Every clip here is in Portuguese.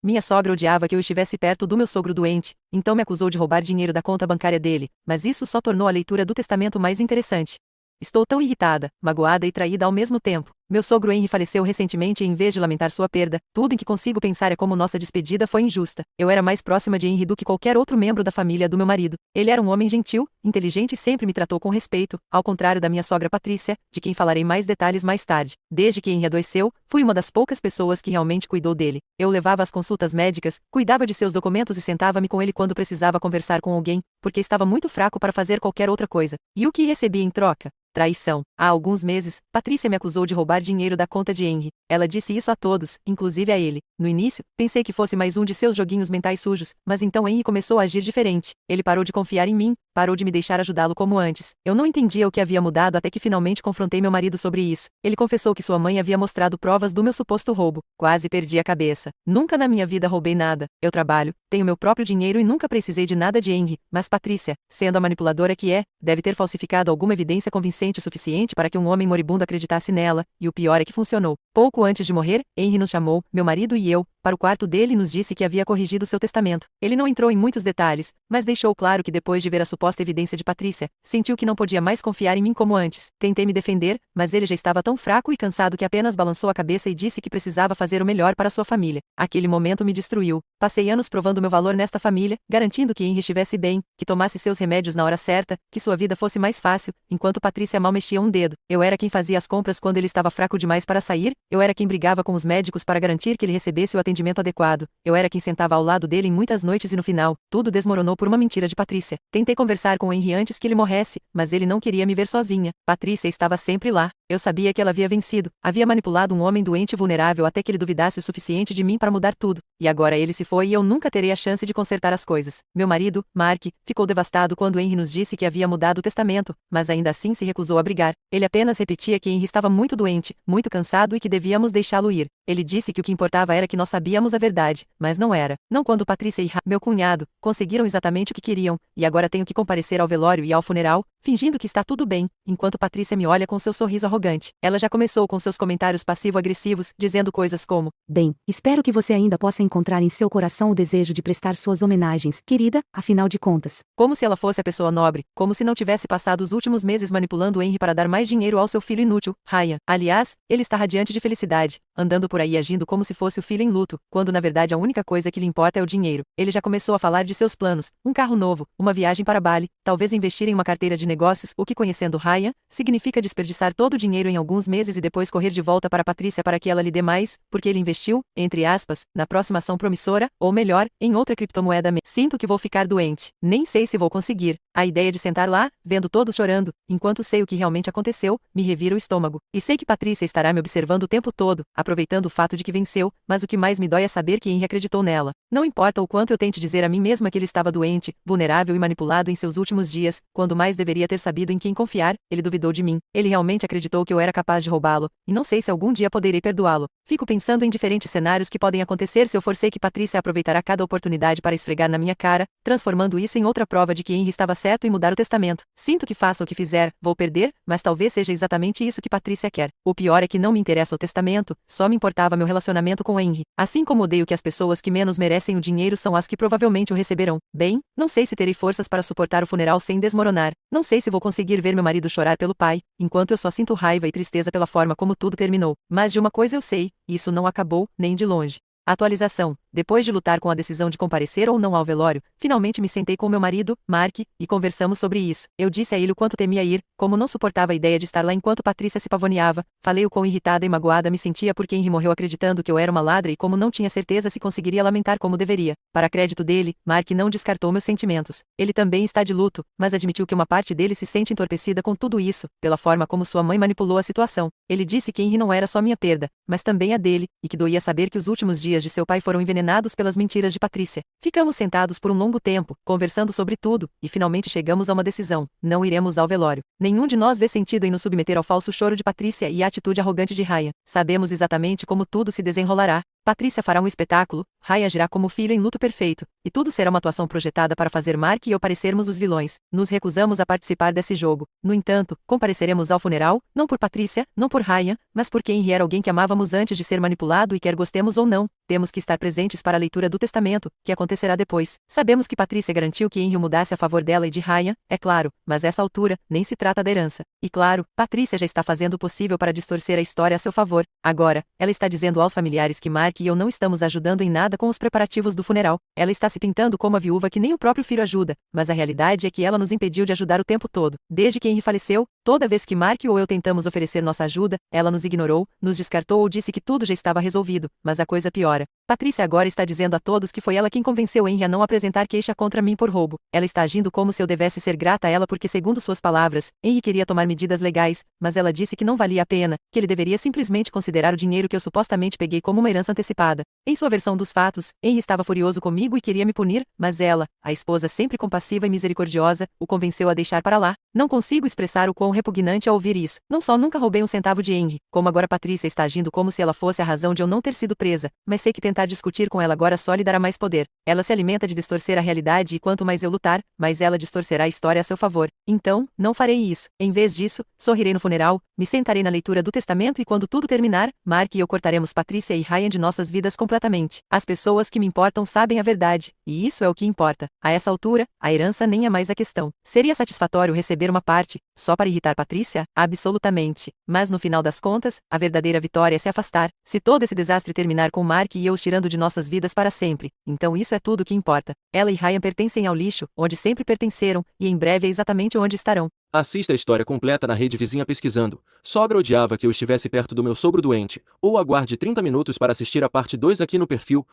Minha sogra odiava que eu estivesse perto do meu sogro doente, então me acusou de roubar dinheiro da conta bancária dele, mas isso só tornou a leitura do testamento mais interessante. Estou tão irritada, magoada e traída ao mesmo tempo. Meu sogro Henry faleceu recentemente e em vez de lamentar sua perda, tudo em que consigo pensar é como nossa despedida foi injusta. Eu era mais próxima de Henry do que qualquer outro membro da família do meu marido. Ele era um homem gentil, inteligente e sempre me tratou com respeito, ao contrário da minha sogra Patrícia, de quem falarei mais detalhes mais tarde. Desde que Henry adoeceu, fui uma das poucas pessoas que realmente cuidou dele. Eu levava às consultas médicas, cuidava de seus documentos e sentava-me com ele quando precisava conversar com alguém, porque estava muito fraco para fazer qualquer outra coisa. E o que recebi em troca? Traição. Há alguns meses, Patrícia me acusou de roubar dinheiro da conta de Henry. Ela disse isso a todos, inclusive a ele. No início, pensei que fosse mais um de seus joguinhos mentais sujos, mas então Henry começou a agir diferente. Ele parou de confiar em mim, parou de me deixar ajudá-lo como antes. Eu não entendia o que havia mudado até que finalmente confrontei meu marido sobre isso. Ele confessou que sua mãe havia mostrado provas do meu suposto roubo. Quase perdi a cabeça. Nunca na minha vida roubei nada. Eu trabalho, tenho meu próprio dinheiro e nunca precisei de nada de Henry. Mas Patrícia, sendo a manipuladora que é, deve ter falsificado alguma evidência convincente o suficiente para que um homem moribundo acreditasse nela, e o pior é que funcionou. Pouco antes de morrer, Henry nos chamou, meu marido e eu, para o quarto dele e nos disse que havia corrigido seu testamento. Ele não entrou em muitos detalhes, mas deixou claro que depois de ver a suposta evidência de Patrícia, sentiu que não podia mais confiar em mim como antes. Tentei me defender, mas ele já estava tão fraco e cansado que apenas balançou a cabeça e disse que precisava fazer o melhor para sua família. Aquele momento me destruiu. Passei anos provando meu valor nesta família, garantindo que Henry estivesse bem, que tomasse seus remédios na hora certa, que sua vida fosse mais fácil, enquanto Patrícia mal mexia um dedo. Eu era quem fazia as compras quando ele estava fraco demais para sair, eu era quem brigava com os médicos para garantir que ele recebesse o atendimento adequado, eu era quem sentava ao lado dele em muitas noites e no final, tudo desmoronou por uma mentira de Patrícia. Tentei conversar com Henry antes que ele morresse, mas ele não queria me ver sozinha. Patrícia estava sempre lá. Eu sabia que ela havia vencido, havia manipulado um homem doente e vulnerável até que ele duvidasse o suficiente de mim para mudar tudo. E agora ele se foi e eu nunca terei a chance de consertar as coisas. Meu marido, Mark, ficou devastado quando Henry nos disse que havia mudado o testamento, mas ainda assim se recusou a brigar. Ele apenas repetia que Henry estava muito doente, muito cansado e que devíamos deixá-lo ir. Ele disse que o que importava era que nós sabíamos a verdade, mas não era. Não quando Patrícia e meu cunhado conseguiram exatamente o que queriam, e agora tenho que comparecer ao velório e ao funeral, fingindo que está tudo bem, enquanto Patrícia me olha com seu sorriso arrogante. Ela já começou com seus comentários passivo-agressivos, dizendo coisas como: Bem, espero que você ainda possa encontrar em seu coração o desejo de prestar suas homenagens, querida, afinal de contas. Como se ela fosse a pessoa nobre, como se não tivesse passado os últimos meses manipulando Henry para dar mais dinheiro ao seu filho inútil, Ryan. Aliás, ele está radiante de felicidade, andando por aí agindo como se fosse o filho em luto, quando na verdade a única coisa que lhe importa é o dinheiro. Ele já começou a falar de seus planos, um carro novo, uma viagem para Bali, talvez investir em uma carteira de negócios, o que conhecendo Ryan, significa desperdiçar todo o dinheiro em alguns meses e depois correr de volta para Patrícia para que ela lhe dê mais, porque ele investiu, entre aspas, na próxima ação promissora, ou melhor, em outra criptomoeda. Sinto que vou ficar doente. Nem sei se vou conseguir. A ideia de sentar lá, vendo todos chorando, enquanto sei o que realmente aconteceu, me revira o estômago. E sei que Patrícia estará me observando o tempo todo, aproveitando o fato de que venceu, mas o que mais me dói é saber que Henry acreditou nela. Não importa o quanto eu tente dizer a mim mesma que ele estava doente, vulnerável e manipulado em seus últimos dias, quando mais deveria ter sabido em quem confiar, ele duvidou de mim. Ele realmente acreditou que eu era capaz de roubá-lo, e não sei se algum dia poderei perdoá-lo. Fico pensando em diferentes cenários que podem acontecer se eu for sei que Patrícia aproveitará cada oportunidade para esfregar na minha cara, transformando isso em outra prova de que Henry estava certo em mudar o testamento. Sinto que faça o que fizer, vou perder, mas talvez seja exatamente isso que Patrícia quer. O pior é que não me interessa o testamento, só me importava meu relacionamento com Henry. Assim como odeio que as pessoas que menos merecem o dinheiro são as que provavelmente o receberão. Bem, não sei se terei forças para suportar o funeral sem desmoronar. Não sei se vou conseguir ver meu marido chorar pelo pai, enquanto eu só sinto raiva e tristeza pela forma como tudo terminou. Mas de uma coisa eu sei, isso não acabou, nem de longe. Atualização. Depois de lutar com a decisão de comparecer ou não ao velório, finalmente me sentei com meu marido, Mark, e conversamos sobre isso. Eu disse a ele o quanto temia ir, como não suportava a ideia de estar lá enquanto Patrícia se pavoneava, falei o quão irritada e magoada me sentia porque Henry morreu acreditando que eu era uma ladra e como não tinha certeza se conseguiria lamentar como deveria. Para crédito dele, Mark não descartou meus sentimentos. Ele também está de luto, mas admitiu que uma parte dele se sente entorpecida com tudo isso, pela forma como sua mãe manipulou a situação. Ele disse que Henry não era só minha perda, mas também a dele, e que doía saber que os últimos dias de seu pai foram envenenados pelas mentiras de Patrícia. Ficamos sentados por um longo tempo, conversando sobre tudo, e finalmente chegamos a uma decisão: não iremos ao velório. Nenhum de nós vê sentido em nos submeter ao falso choro de Patrícia e à atitude arrogante de Ryan. Sabemos exatamente como tudo se desenrolará. Patrícia fará um espetáculo, Ryan agirá como filho em luto perfeito, e tudo será uma atuação projetada para fazer Mark e eu parecermos os vilões. Nos recusamos a participar desse jogo. No entanto, compareceremos ao funeral, não por Patrícia, não por Ryan, mas porque Henry era alguém que amávamos antes de ser manipulado e quer gostemos ou não, temos que estar presentes para a leitura do testamento, que acontecerá depois. Sabemos que Patrícia garantiu que Henry o mudasse a favor dela e de Ryan, é claro, mas essa altura, nem se trata da herança. E claro, Patrícia já está fazendo o possível para distorcer a história a seu favor. Agora, ela está dizendo aos familiares que Mark e eu não estamos ajudando em nada com os preparativos do funeral. Ela está se pintando como a viúva que nem o próprio filho ajuda, mas a realidade é que ela nos impediu de ajudar o tempo todo. Desde que Henry faleceu, toda vez que Mark ou eu tentamos oferecer nossa ajuda, ela nos ignorou, nos descartou ou disse que tudo já estava resolvido, mas a coisa piora. Patrícia agora está dizendo a todos que foi ela quem convenceu Henry a não apresentar queixa contra mim por roubo. Ela está agindo como se eu devesse ser grata a ela porque, segundo suas palavras, Henry queria tomar medidas legais, mas ela disse que não valia a pena, que ele deveria simplesmente considerar o dinheiro que eu supostamente peguei como uma herança antecipada. Em sua versão dos fatos, Henry estava furioso comigo e queria me punir, mas ela, a esposa sempre compassiva e misericordiosa, o convenceu a deixar para lá. Não consigo expressar o quão repugnante é ouvir isso. Não só nunca roubei um centavo de Henry, como agora Patrícia está agindo como se ela fosse a razão de eu não ter sido presa, mas sei que tentar discutir com ela agora só lhe dará mais poder. Ela se alimenta de distorcer a realidade e quanto mais eu lutar, mais ela distorcerá a história a seu favor. Então, não farei isso. Em vez disso, sorrirei no funeral, me sentarei na leitura do testamento e quando tudo terminar, Mark e eu cortaremos Patrícia e Ryan de nossas vidas completamente. As pessoas que me importam sabem a verdade, e isso é o que importa. A essa altura, a herança nem é mais a questão. Seria satisfatório receber uma parte, só para irritar Patrícia? Absolutamente. Mas no final das contas, a verdadeira vitória é se afastar. Se todo esse desastre terminar com Mark e eu os tirando de nossas vidas para sempre, então isso é tudo o que importa. Ela e Ryan pertencem ao lixo, onde sempre pertenceram, e em breve é exatamente onde estarão. Assista a história completa na Rede Vizinha Pesquisando. Sogra odiava que eu estivesse perto do meu sogro doente. Ou aguarde 30 minutos para assistir a parte 2 aqui no perfil.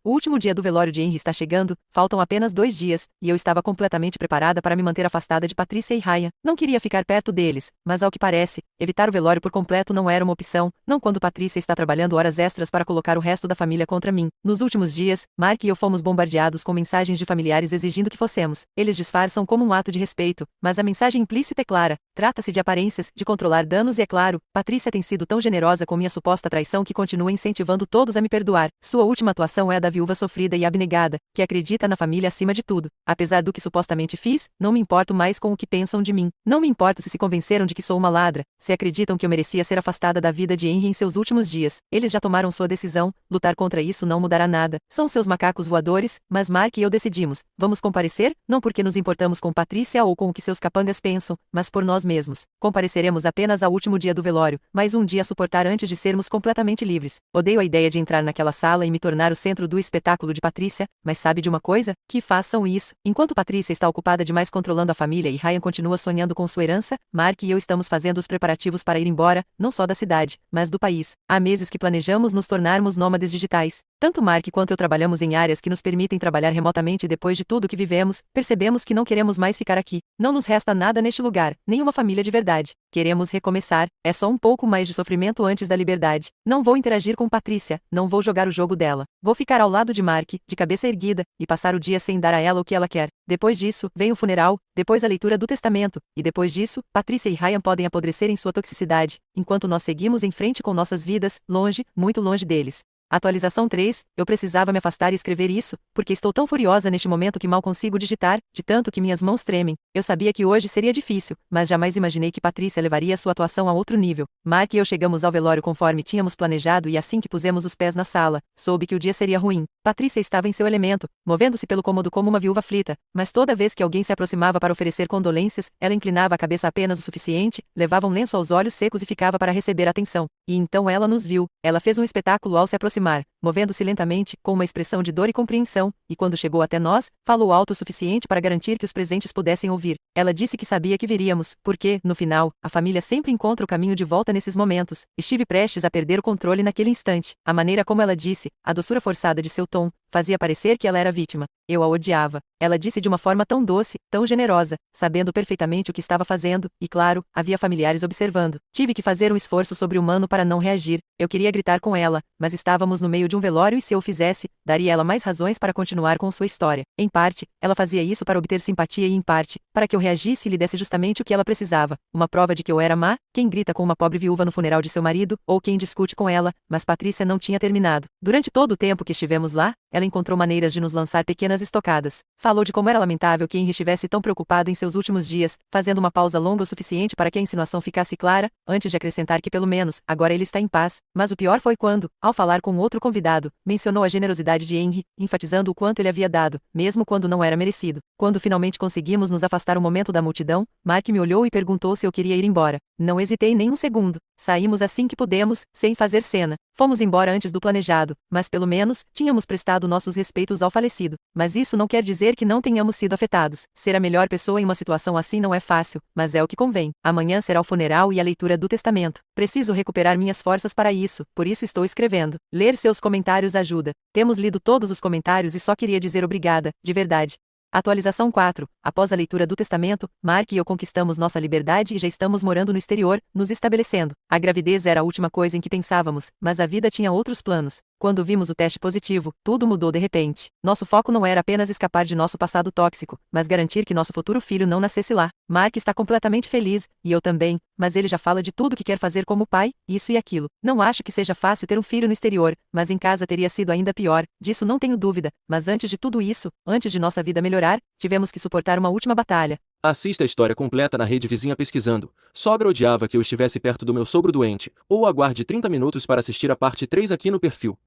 O último dia do velório de Henry está chegando, faltam apenas 2 dias, e eu estava completamente preparada para me manter afastada de Patrícia e Ryan. Não queria ficar perto deles, mas ao que parece, evitar o velório por completo não era uma opção, não quando Patrícia está trabalhando horas extras para colocar o resto da família contra mim. Nos últimos dias, Mark e eu fomos bombardeados com mensagens de familiares exigindo que fossemos. Eles disfarçam como um ato de respeito, mas a mensagem implícita é clara. Trata-se de aparências, de controlar danos e é claro, Patrícia tem sido tão generosa com minha suposta traição que continua incentivando todos a me perdoar. Sua última atuação é a da viúva sofrida e abnegada, que acredita na família acima de tudo. Apesar do que supostamente fiz, não me importo mais com o que pensam de mim. Não me importo se convenceram de que sou uma ladra, se acreditam que eu merecia ser afastada da vida de Henry em seus últimos dias. Eles já tomaram sua decisão, lutar contra isso não mudará nada. São seus macacos voadores, mas Mark e eu decidimos. Vamos comparecer, não porque nos importamos com Patrícia ou com o que seus capangas pensam, mas por nós mesmos. Compareceremos apenas ao último dia do velório, mais um dia a suportar antes de sermos completamente livres. Odeio a ideia de entrar naquela sala e me tornar o centro do espetáculo de Patrícia, mas sabe de uma coisa? Que façam isso. Enquanto Patrícia está ocupada demais controlando a família e Ryan continua sonhando com sua herança, Mark e eu estamos fazendo os preparativos para ir embora, não só da cidade, mas do país. Há meses que planejamos nos tornarmos nômades digitais. Tanto Mark quanto eu trabalhamos em áreas que nos permitem trabalhar remotamente e depois de tudo que vivemos, percebemos que não queremos mais ficar aqui. Não nos resta nada neste lugar, nenhuma família de verdade. Queremos recomeçar, é só um pouco mais de sofrimento antes da liberdade. Não vou interagir com Patrícia, não vou jogar o jogo dela. Vou ficar ao lado de Mark, de cabeça erguida, e passar o dia sem dar a ela o que ela quer. Depois disso, vem o funeral, depois a leitura do testamento, e depois disso, Patrícia e Ryan podem apodrecer em sua toxicidade, enquanto nós seguimos em frente com nossas vidas, longe, muito longe deles. Atualização 3, eu precisava me afastar e escrever isso, porque estou tão furiosa neste momento que mal consigo digitar, de tanto que minhas mãos tremem. Eu sabia que hoje seria difícil, mas jamais imaginei que Patrícia levaria sua atuação a outro nível. Mark e eu chegamos ao velório conforme tínhamos planejado e assim que pusemos os pés na sala, soube que o dia seria ruim. Patrícia estava em seu elemento, movendo-se pelo cômodo como uma viúva aflita, mas toda vez que alguém se aproximava para oferecer condolências, ela inclinava a cabeça apenas o suficiente, levava um lenço aos olhos secos e ficava para receber atenção. E então ela nos viu. Ela fez um espetáculo ao se aproximar, movendo-se lentamente, com uma expressão de dor e compreensão, e quando chegou até nós, falou alto o suficiente para garantir que os presentes pudessem ouvir. Ela disse que sabia que viríamos, porque, no final, a família sempre encontra o caminho de volta nesses momentos. Estive prestes a perder o controle naquele instante. A maneira como ela disse, a doçura forçada de seu tom, fazia parecer que ela era vítima. Eu a odiava. Ela disse de uma forma tão doce, tão generosa, sabendo perfeitamente o que estava fazendo, e claro, havia familiares observando. Tive que fazer um esforço sobre-humano para não reagir. Eu queria gritar com ela, mas estávamos no meio de um velório e se eu fizesse, daria ela mais razões para continuar com sua história. Em parte, ela fazia isso para obter simpatia e em parte, para que eu reagisse e lhe desse justamente o que ela precisava. Uma prova de que eu era má, quem grita com uma pobre viúva no funeral de seu marido, ou quem discute com ela, mas Patrícia não tinha terminado. Durante todo o tempo que estivemos lá, ela encontrou maneiras de nos lançar pequenas estocadas. Falou de como era lamentável que Henry estivesse tão preocupado em seus últimos dias, fazendo uma pausa longa o suficiente para que a insinuação ficasse clara, antes de acrescentar que pelo menos, agora ele está em paz, mas o pior foi quando, ao falar com outro convidado, mencionou a generosidade de Henry, enfatizando o quanto ele havia dado, mesmo quando não era merecido. Quando finalmente conseguimos nos afastar um momento da multidão, Mark me olhou e perguntou se eu queria ir embora. Não hesitei nem um segundo. Saímos assim que pudemos, sem fazer cena. Fomos embora antes do planejado, mas pelo menos, tínhamos prestado nossos respeitos ao falecido. Mas isso não quer dizer que não tenhamos sido afetados. Ser a melhor pessoa em uma situação assim não é fácil, mas é o que convém. Amanhã será o funeral e a leitura do testamento. Preciso recuperar minhas forças para isso, por isso estou escrevendo. Ler seus comentários ajuda. Temos lido todos os comentários e só queria dizer obrigada, de verdade. Atualização 4. Após a leitura do testamento, Mark e eu conquistamos nossa liberdade e já estamos morando no exterior, nos estabelecendo. A gravidez era a última coisa em que pensávamos, mas a vida tinha outros planos. Quando vimos o teste positivo, tudo mudou de repente. Nosso foco não era apenas escapar de nosso passado tóxico, mas garantir que nosso futuro filho não nascesse lá. Mark está completamente feliz, e eu também, mas ele já fala de tudo que quer fazer como pai, isso e aquilo. Não acho que seja fácil ter um filho no exterior, mas em casa teria sido ainda pior, disso não tenho dúvida. Mas antes de tudo isso, antes de nossa vida melhorar, tivemos que suportar uma última batalha. Assista a história completa na Rede Vizinha Pesquisando. Sogra odiava que eu estivesse perto do meu sogro doente, ou aguarde 30 minutos para assistir a parte 3 aqui no perfil.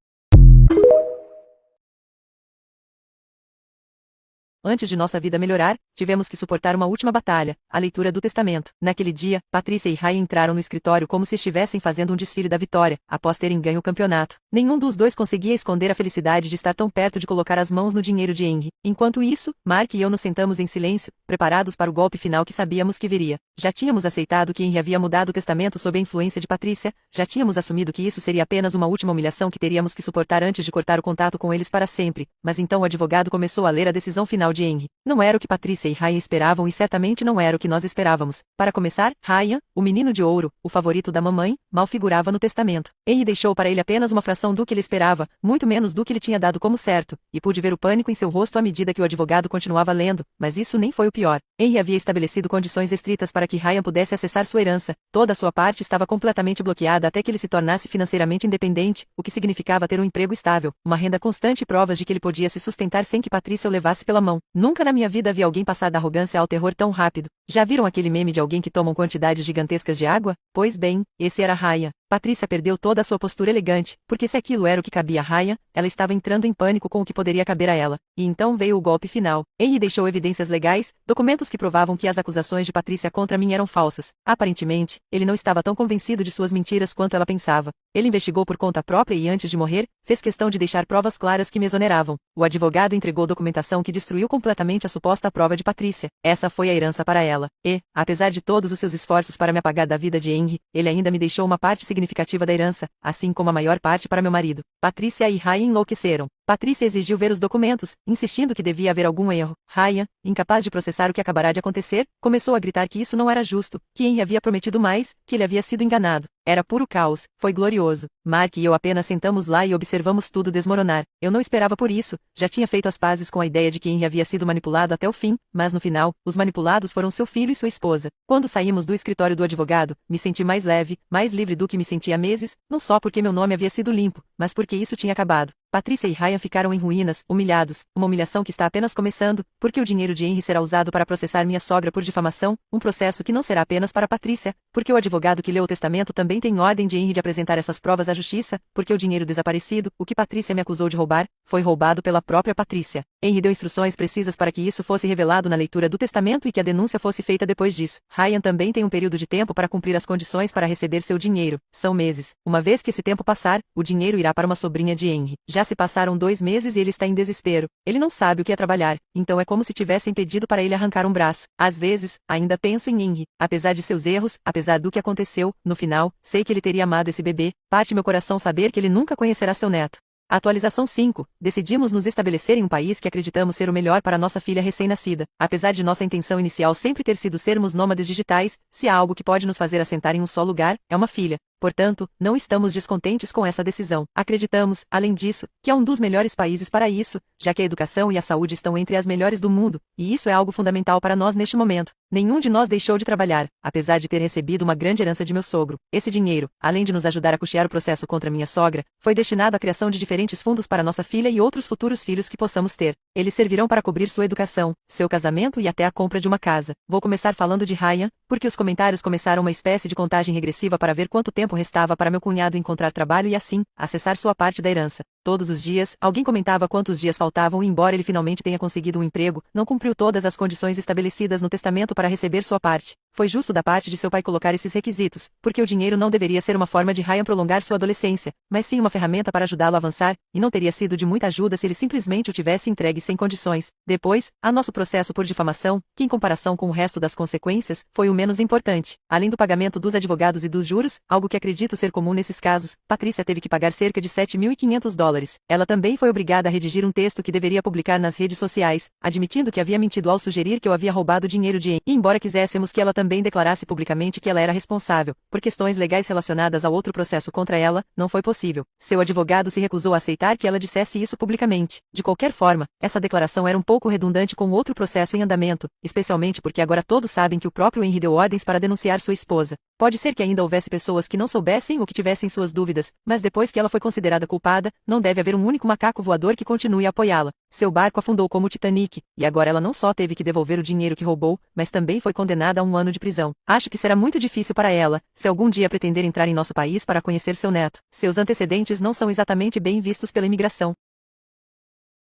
Antes de nossa vida melhorar, tivemos que suportar uma última batalha, a leitura do testamento. Naquele dia, Patrícia e Ryan entraram no escritório como se estivessem fazendo um desfile da vitória, após terem ganho o campeonato. Nenhum dos dois conseguia esconder a felicidade de estar tão perto de colocar as mãos no dinheiro de Henry. Enquanto isso, Mark e eu nos sentamos em silêncio, preparados para o golpe final que sabíamos que viria. Já tínhamos aceitado que Henry havia mudado o testamento sob a influência de Patrícia, já tínhamos assumido que isso seria apenas uma última humilhação que teríamos que suportar antes de cortar o contato com eles para sempre, mas então o advogado começou a ler a decisão final de Henry. Não era o que Patrícia e Ryan esperavam e certamente não era o que nós esperávamos. Para começar, Ryan, o menino de ouro, o favorito da mamãe, mal figurava no testamento. Henry deixou para ele apenas uma fração do que ele esperava, muito menos do que ele tinha dado como certo, e pude ver o pânico em seu rosto à medida que o advogado continuava lendo, mas isso nem foi o pior. Henry havia estabelecido condições estritas para que Ryan pudesse acessar sua herança. Toda a sua parte estava completamente bloqueada até que ele se tornasse financeiramente independente, o que significava ter um emprego estável, uma renda constante e provas de que ele podia se sustentar sem que Patrícia o levasse pela mão. Nunca na minha vida vi alguém passar da arrogância ao terror tão rápido. Já viram aquele meme de alguém que toma quantidades gigantescas de água? Pois bem, esse era Ryan. Patrícia perdeu toda a sua postura elegante, porque se aquilo era o que cabia a Ryan, ela estava entrando em pânico com o que poderia caber a ela. E então veio o golpe final. Henry deixou evidências legais, documentos que provavam que as acusações de Patrícia contra mim eram falsas. Aparentemente, ele não estava tão convencido de suas mentiras quanto ela pensava. Ele investigou por conta própria e antes de morrer, fez questão de deixar provas claras que me exoneravam. O advogado entregou documentação que destruiu completamente a suposta prova de Patrícia. Essa foi a herança para ela. E, apesar de todos os seus esforços para me apagar da vida de Henry, ele ainda me deixou uma parte significativa da herança, assim como a maior parte para meu marido. Patrícia e Ryan enlouqueceram. Patrícia exigiu ver os documentos, insistindo que devia haver algum erro. Ryan, incapaz de processar o que acabará de acontecer, começou a gritar que isso não era justo, que Henry havia prometido mais, que ele havia sido enganado. Era puro caos, foi glorioso. Mark e eu apenas sentamos lá e observamos tudo desmoronar. Eu não esperava por isso, já tinha feito as pazes com a ideia de que Henry havia sido manipulado até o fim, mas no final, os manipulados foram seu filho e sua esposa. Quando saímos do escritório do advogado, me senti mais leve, mais livre do que me sentia há meses, não só porque meu nome havia sido limpo, mas porque isso tinha acabado. Patrícia e Ryan ficaram em ruínas, humilhados, uma humilhação que está apenas começando, porque o dinheiro de Henry será usado para processar minha sogra por difamação, um processo que não será apenas para Patrícia, porque o advogado que leu o testamento também tem ordem de Henry de apresentar essas provas à justiça, porque o dinheiro desaparecido, o que Patrícia me acusou de roubar, foi roubado pela própria Patrícia. Henry deu instruções precisas para que isso fosse revelado na leitura do testamento e que a denúncia fosse feita depois disso. Ryan também tem um período de tempo para cumprir as condições para receber seu dinheiro. São meses. Uma vez que esse tempo passar, o dinheiro irá para uma sobrinha de Henry. Já se passaram 2 meses e ele está em desespero. Ele não sabe o que é trabalhar, então é como se tivessem pedido para ele arrancar um braço. Às vezes, ainda penso em Henry. Apesar de seus erros, apesar do que aconteceu, no final, sei que ele teria amado esse bebê. Parte meu coração saber que ele nunca conhecerá seu neto. Atualização 5. Decidimos nos estabelecer em um país que acreditamos ser o melhor para nossa filha recém-nascida. Apesar de nossa intenção inicial sempre ter sido sermos nômades digitais, se há algo que pode nos fazer assentar em um só lugar, é uma filha. Portanto, não estamos descontentes com essa decisão. Acreditamos, além disso, que é um dos melhores países para isso, já que a educação e a saúde estão entre as melhores do mundo, e isso é algo fundamental para nós neste momento. Nenhum de nós deixou de trabalhar, apesar de ter recebido uma grande herança de meu sogro. Esse dinheiro, além de nos ajudar a custear o processo contra minha sogra, foi destinado à criação de diferentes fundos para nossa filha e outros futuros filhos que possamos ter. Eles servirão para cobrir sua educação, seu casamento e até a compra de uma casa. Vou começar falando de Ryan, porque os comentários começaram uma espécie de contagem regressiva para ver quanto tempo restava para meu cunhado encontrar trabalho e assim, acessar sua parte da herança. Todos os dias, alguém comentava quantos dias faltavam e embora ele finalmente tenha conseguido um emprego, não cumpriu todas as condições estabelecidas no testamento para receber sua parte. Foi justo da parte de seu pai colocar esses requisitos, porque o dinheiro não deveria ser uma forma de Ryan prolongar sua adolescência, mas sim uma ferramenta para ajudá-lo a avançar, e não teria sido de muita ajuda se ele simplesmente o tivesse entregue sem condições. Depois, há nosso processo por difamação, que em comparação com o resto das consequências, foi o menos importante. Além do pagamento dos advogados e dos juros, algo que acredito ser comum nesses casos, Patrícia teve que pagar cerca de $7.500. Ela também foi obrigada a redigir um texto que deveria publicar nas redes sociais, admitindo que havia mentido ao sugerir que eu havia roubado dinheiro de e embora quiséssemos que ela também declarasse publicamente que ela era responsável, por questões legais relacionadas a outro processo contra ela, não foi possível. Seu advogado se recusou a aceitar que ela dissesse isso publicamente. De qualquer forma, essa declaração era um pouco redundante com outro processo em andamento, especialmente porque agora todos sabem que o próprio Henry deu ordens para denunciar sua esposa. Pode ser que ainda houvesse pessoas que não soubessem ou que tivessem suas dúvidas, mas depois que ela foi considerada culpada, não deve haver um único macaco voador que continue a apoiá-la. Seu barco afundou como o Titanic, e agora ela não só teve que devolver o dinheiro que roubou, mas também foi condenada a 1 ano de prisão. Acho que será muito difícil para ela, se algum dia pretender entrar em nosso país para conhecer seu neto. Seus antecedentes não são exatamente bem vistos pela imigração.